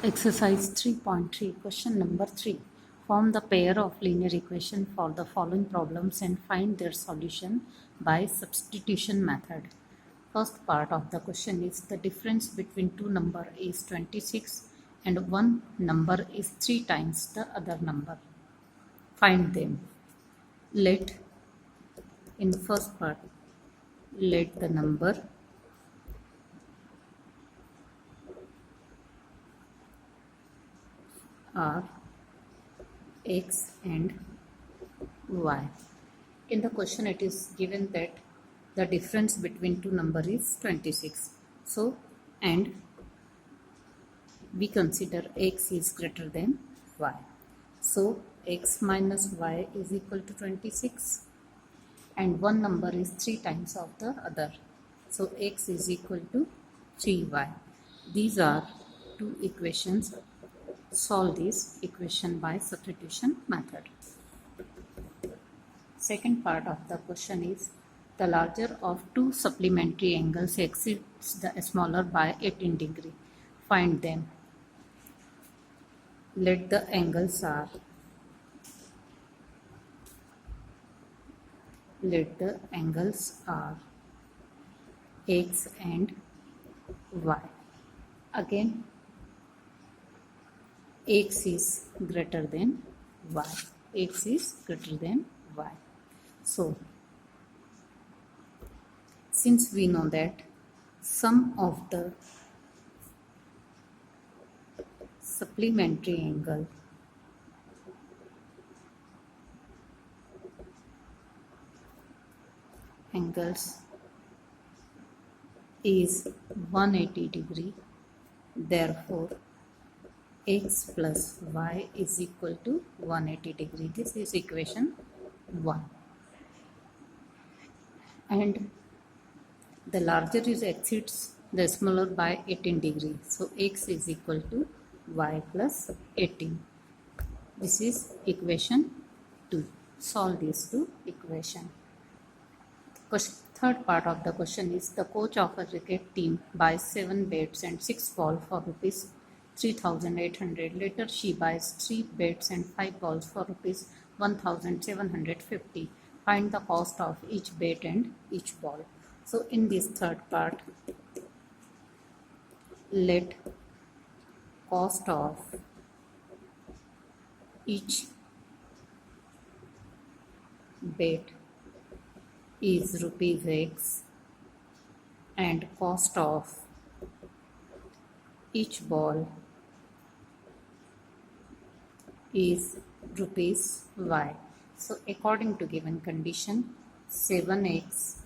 Exercise 3.3, question number 3. Form the pair of linear equation for the following problems and find their solution by substitution method. First part of the question is the difference between two number is 26 and one number is 3 times the other number. Find them. In the first part, let the number are x and y. In the question it is given that the difference between two number is 26. So, and we consider x is greater than y. So, x minus y is equal to 26 and one number is 3 times of the other. So, x is equal to 3y. These are two equations. Solve this equation by substitution method. Second part of the question is the larger of two supplementary angles exceeds the smaller by 18 degree. Find them. Let the angles are x and y. Again, x is greater than y. X is greater than y. So, since we know that sum of the supplementary angles is 180 degree, therefore x plus y is equal to 180 degree. This is equation 1. And the larger is exceeds the smaller by 18 degree. So x is equal to y plus 18. This is equation 2. Solve these two equations. Third part of the question is the coach of a cricket team buys 7 bats and 6 balls for rupees 3,800. Later she buys 3 bats and 5 balls for rupees 1,750. Find the cost of each bat and each ball. So in this third part, let cost of each bat is rupees x and cost of each ball is rupees y. So according to given condition, 7x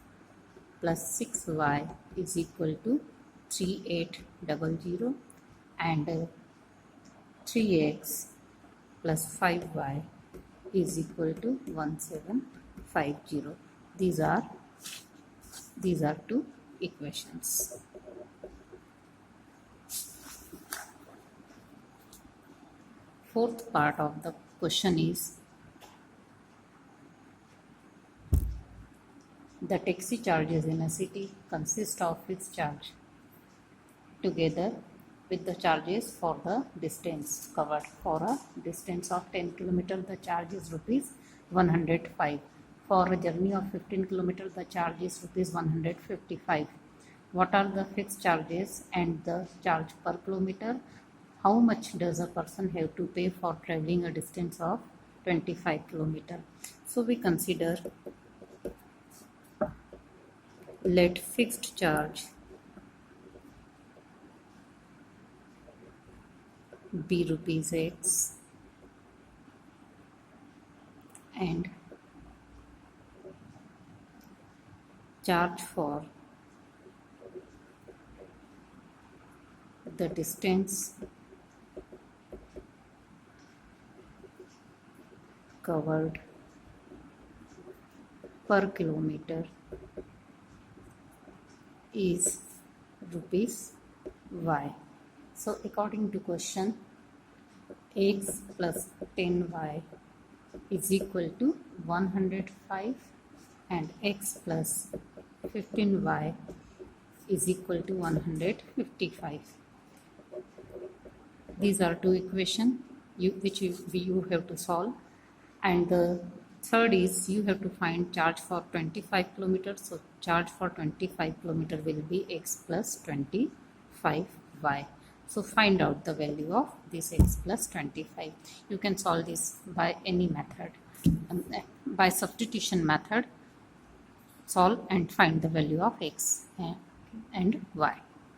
plus 6y is equal to 3800 and 3x plus 5y is equal to 1750. These are two equations. Fourth part of the question is the taxi charges in a city consist of fixed charge together with the charges for the distance covered. For a distance of 10 km, the charge is rupees 105. For a journey of 15 km, the charge is rupees 155. What are the fixed charges and the charge per kilometer? How much does a person have to pay for traveling a distance of 25 km? So we consider, let fixed charge be rupees x and charge for the distance covered per kilometer is rupees y. So according to question, x plus 10y is equal to 105 and x plus 15y is equal to 155. these are two equation you have to solve, and the third is you have to find charge for 25 kilometers. So charge for 25 kilometer will be x plus 25y. So find out the value of this x plus 25. You can solve this by any method, by substitution method. Solve and find the value of x and y.